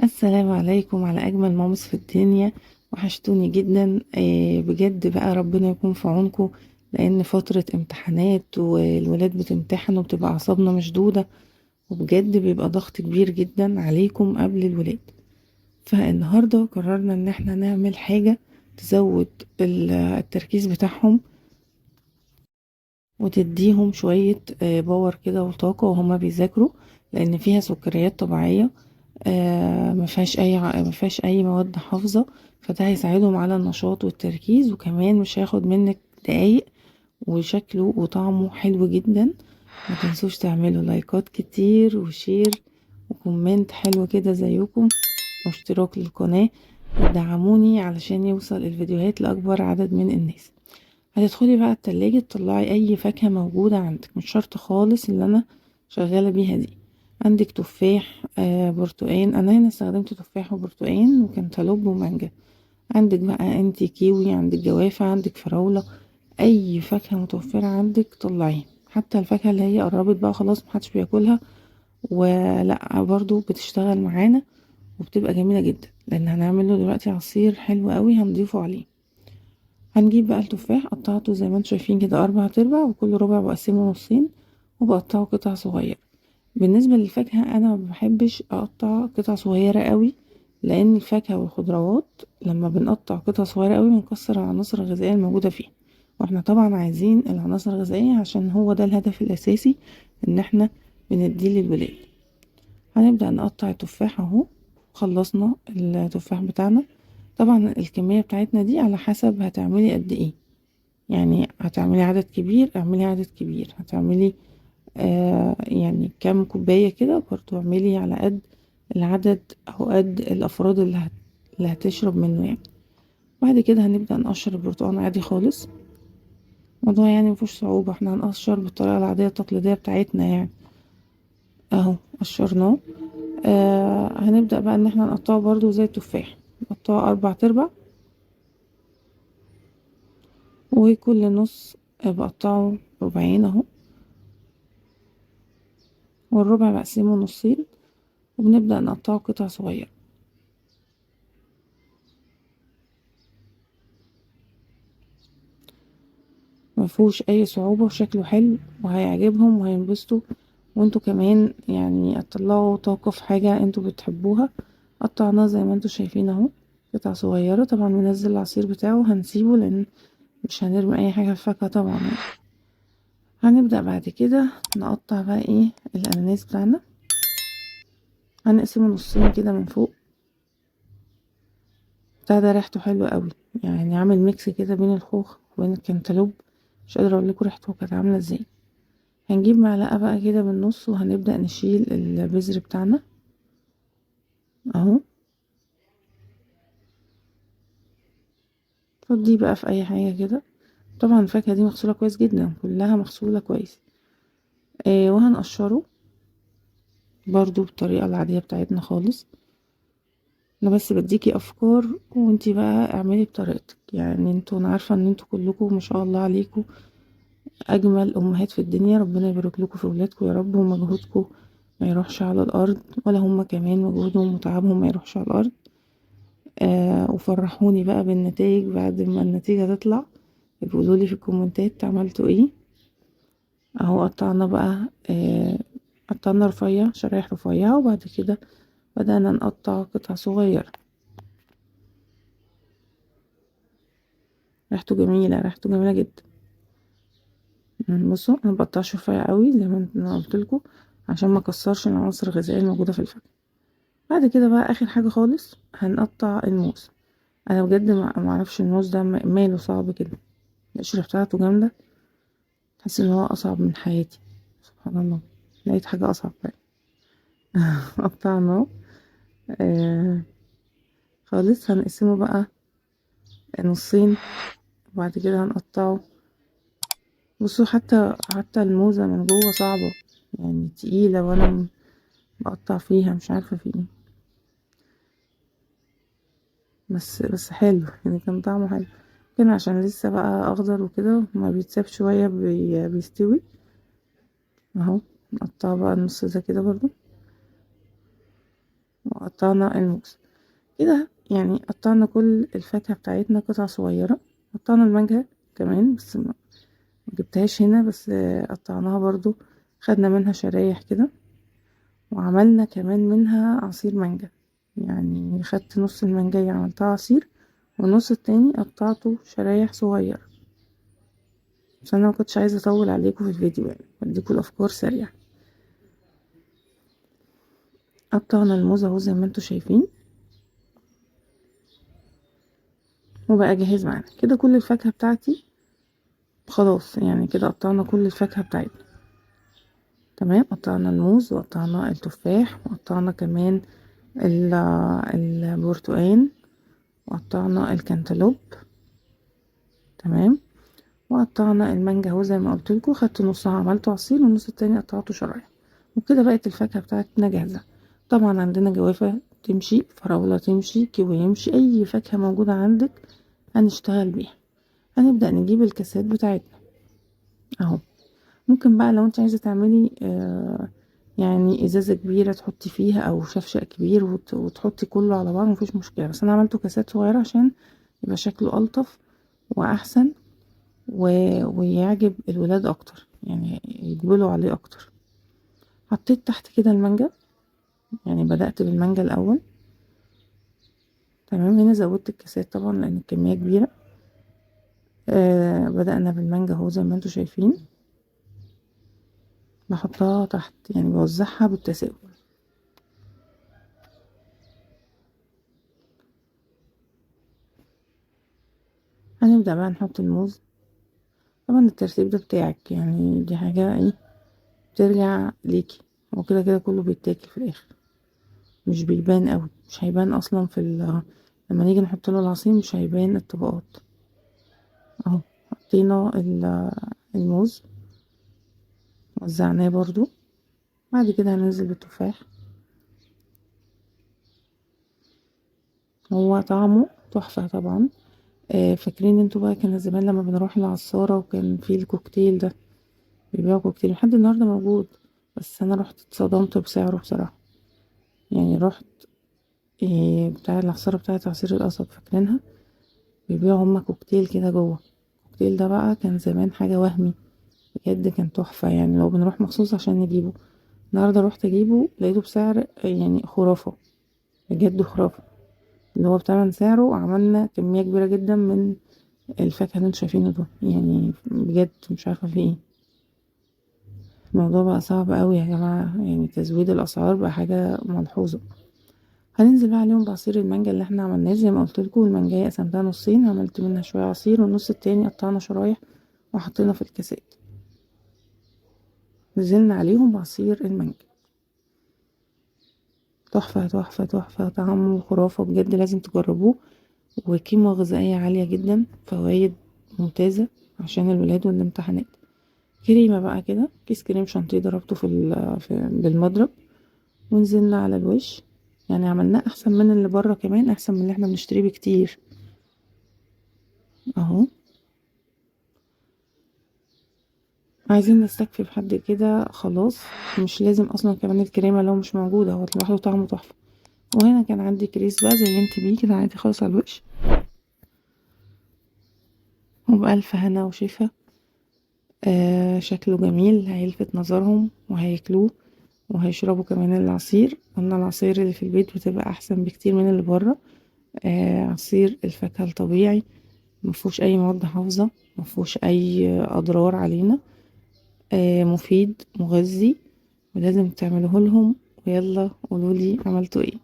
السلام عليكم على اجمل مامس في الدنيا. وحشتوني جدا بجد بقى ربنا يكون في عونكم. لان فترة امتحانات والولاد بتمتحن وبتبقى اعصابنا مشدودة، وبجد بيبقى ضغط كبير جدا عليكم قبل الولاد. فالنهاردة قررنا ان احنا نعمل حاجة تزود التركيز بتاعهم، وتديهم شوية باور كده وطاقة وهما بيذاكروا، لان فيها سكريات طبيعية. ما فيهاش اي مواد حافظة، فده هيساعدهم على النشاط والتركيز، وكمان مش هياخد منك دقايق، وشكله وطعمه حلو جدا. ما تنسوش تعملوا لايكات كتير وشير وكومنت حلو كده زيكم، واشتراك للقناة، ودعموني علشان يوصل الفيديوهات لأكبر عدد من الناس. هتدخلي بقى التلاجة تطلعي اي فاكهة موجودة عندك، مش شرط خالص اللي انا شغالة بيها دي. عندك تفاح، برتقان، انا هنا استخدمت تفاح وبرتقان وكنتالوب ومانجا. عندك بقى انتي كيوي، عندك جوافة، عندك فراولة. اي فاكهة متوفرة عندك طلعيها، حتى الفاكهة اللي هي قربت بقى خلاص محدش بياكلها ولا برضو بتشتغل معانا، وبتبقى جميلة جدا، لان هنعمله دلوقتي عصير حلو قوي هنضيفه عليه. هنجيب بقى التفاح، قطعته زي ما انتم شايفين كده 4 ارباع، وكل ربع بقسمه نصين وبقطعه قطع صغيرة. بالنسبة للفاكهة انا ما بحبش اقطع قطع صغيرة قوي، لان الفاكهة والخضروات لما بنقطع قطع صغيرة قوي بنكسر العناصر الغذائية الموجودة فيها، واحنا طبعا عايزين العناصر الغذائية عشان هو ده الهدف الاساسي ان احنا بنديه للولاد. هنبدأ نقطع التفاح اهو. خلصنا التفاح بتاعنا. طبعا الكمية بتاعتنا دي على حسب هتعملي قد ايه، يعني هتعملي عدد كبير اعملي عدد كبير، هتعملي يعني كام كوباية كده برضو اعملي على قد العدد او قد الافراد اللي هتشرب منه يعني. بعد كده هنبدأ نقشر البرتقال عادي خالص. الموضوع يعني مفيهوش صعوبة، احنا هنقشر بالطريقة العادية التقليدية بتاعتنا يعني. اهو قشرناه. هنبدأ بقى ان احنا نقطعه برضو زي التفاح، نقطعه 4 ارباع، وكل نص بقطعه ربعين اهو، والربع بقسمه نصين، وبنبدأ نقطعه قطع صغيرة. مفهوش اي صعوبة وشكله حلو وهيعجبهم وهينبسطوا، وانتوا كمان يعني هتطلعوا طاقة في حاجة انتوا بتحبوها. قطعناه زي ما انتوا شايفين اهو قطع صغيرة. طبعا بننزل العصير بتاعه هنسيبه لان مش هنرمي اي حاجة في الفاكهة طبعا يعني. هنبدأ بعد كده نقطع بقى ايه الاناناس بتاعنا، هنقسمه نصين كده من فوق. بتاع ده ريحته حلوة قوي، يعني عامل ميكس كده بين الخوخ وبين الكنتالوب، مش قادرة اقول لكم ريحته كانت عاملة ازاي. هنجيب معلقة بقى كده بالنص وهنبدأ نشيل البذر بتاعنا اهو. فضيه بقى في اي حاجة كده. طبعا الفاكهة دي مغسولة كويس جدا، كلها مغسولة كويس. وهنقشره برضو بالطريقة العادية بتاعتنا خالص. انا بس بديكي افكار وانتي بقى اعملي بطريقتك، يعني انتوا انا عارفة ان انتوا كلكم ما شاء الله عليكم اجمل امهات في الدنيا، ربنا يبارك لكم في ولادكم يا رب، ومجهودكم ما يروحش على الارض، ولا هما كمان مجهودهم وتعبهم ما يروحش على الارض. وفرحوني بقى بالنتائج بعد ما النتيجة تطلع، يقولوا لي في الكومنتات عملتوا ايه. اهو قطعنا بقى، قطعنا رفيع شرايح رفيعة، وبعد كده بدأنا نقطع قطع صغيرة. ريحته جميلة، ريحته جميلة جدا. بصوا انا مبقطعش رفيع قوي زي ما انا قلت لكم، عشان ما اكسرش العناصر الغذائية الموجودة في الفاكهة. بعد كده بقى اخر حاجة خالص هنقطع الموز. انا بجد ما اعرفش الموز ده ماله صعب كده، القشرة بتاعته جامدة، تحس ان هو اصعب من حياتي. سبحان الله، لقيت حاجة اصعب بقى. قطعناه آه خالص. هنقسمه بقى نصين، وبعد كده هنقطعه. بصوا حتى الموزة من جوه صعبة، يعني تقيلة، وانا بقطع فيها مش عارفة في ايه. بس حلو يعني، كان طعمه حلو. كان عشان لسه بقى اخضر وكده ما بيتساب شوية بيستوي اهو. نقطعه بقى النص ده كده برضو، وقطعنا الموز كده. يعني قطعنا كل الفاكهة بتاعتنا قطع صغيرة. قطعنا المانجا كمان بس ما جبتهاش هنا، بس قطعناها برضو، خدنا منها شرايح كده. وعملنا كمان منها عصير مانجا، يعني خدت نص المانجاية عملتها عصير، والنص التاني قطعته شرايح صغيرة. بس انا مكنتش عايزة اطول عليكم في الفيديو، يعني بديكوا الافكار سريعة. قطعنا الموز اهو زي ما انتوا شايفين، وبقى جاهز معانا كده كل الفاكهة بتاعتي. خلاص يعني كده قطعنا كل الفاكهة بتاعتنا تمام. قطعنا الموز وقطعنا التفاح وقطعنا كمان البرتقال وقطعنا الكنتالوب تمام. وقطعنا المانجا اهو زي ما قلت لكم، خدت نصها عملته عصير والنص التاني قطعته شرايح. وكده بقت الفاكهه بتاعتنا جاهزه. طبعا عندنا جوافه تمشي، فراوله تمشي، كيوي يمشي، اي فاكهه موجوده عندك هنشتغل بيها. هنبدا نجيب الكاسات بتاعتنا اهو. ممكن بقى لو انت عايزه تعملي يعني ازازه كبيره تحطي فيها، او شفشق كبير وتحطي كله على بعض، مفيش مشكله. بس انا عملته كاسات صغيره عشان يبقى شكله الطف واحسن ويعجب الولاد اكتر، يعني يقبلوا عليه اكتر. حطيت تحت كده المانجا، يعني بدأت بالمانجا الاول تمام. هنا زودت الكاسات طبعا لان الكمية كبيرة. بدأنا بالمانجا اهو زي ما انتوا شايفين، بحطها تحت يعني بوزعها بالتساوي. هنبدأ بقى نحط الموز. طبعا الترتيب ده بتاعك، يعني دي حاجة ايه بترجع ليكي. هو كده كده كله بيتاكل في الاخر، مش بيبان قوي، مش هيبان اصلا لما نيجي نحط له العصير مش هيبان الطبقات اهو. حطينا الموز وزعناه برضو. بعد كده هننزل بالتفاح، هو طعمه تحفة طبعا. فاكرين انتوا بقى كان زمان لما بنروح العصارة وكان في الكوكتيل ده، بيبيعوا كوكتيل لحد النهاردة موجود، بس انا رحت اتصدمت بسعره بصراحة. يعني رحت بتاع العصارة بتاعت عصير القصب، فاكرينها؟ بيبيعوا هما كوكتيل كده جوه. الكوكتيل ده بقى كان زمان حاجة وهمي بجد، كان تحفة. يعني لو بنروح مخصوص عشان نجيبه. النهاردة روحت اجيبه لقيته بسعر يعني خرافة، بجد خرافة. اللي هو بتمن سعره عملنا كمية كبيرة جدا من الفاكهة اللي انتوا شايفينه ده. يعني بجد مش عارفة في ايه. الموضوع بقى صعب قوي يا جماعة، يعني تزويد الأسعار بقى حاجة ملحوظة. هننزل بقى عليهم بعصير المانجا اللي احنا عملناه. زي ما قلت لكم المانجاية قسمتها نصين، عملت منها شوية عصير والنص التاني قطعنا شرايح وحطينا في الكاسات. نزلنا عليهم بعصير المانجا. تحفة تحفة تحفة، طعمه خرافة بجد، لازم تجربوه. وقيمة غذائية عالية جدا، فوائد ممتازة عشان الولاد والامتحانات. كريمة بقى كده، كيس كريم شانتيه ضربته بالمضرب ونزلنا على الوش. يعني عملناه احسن من اللي بره، كمان احسن من اللي احنا بنشتريه بكتير اهو. عايزين نستكفي بحد كده خلاص، مش لازم اصلا كمان الكريمة لو مش موجودة، هو لوحده طعمه تحفة. وهنا كان عندي كريس بقى زينت بيه كده عادي خالص على الوش، وبألف هنا وشفا. شكله جميل، هيلفت نظرهم وهياكلوه وهيشربوا كمان العصير. قلنا العصير اللي في البيت بتبقى احسن بكتير من اللي بره. عصير الفاكهة الطبيعي مفهوش اي مواد حافظة، مفهوش اي اضرار علينا. مفيد مغذي، ولازم تعملوه لهم. ويلا قولولي عملتوا ايه.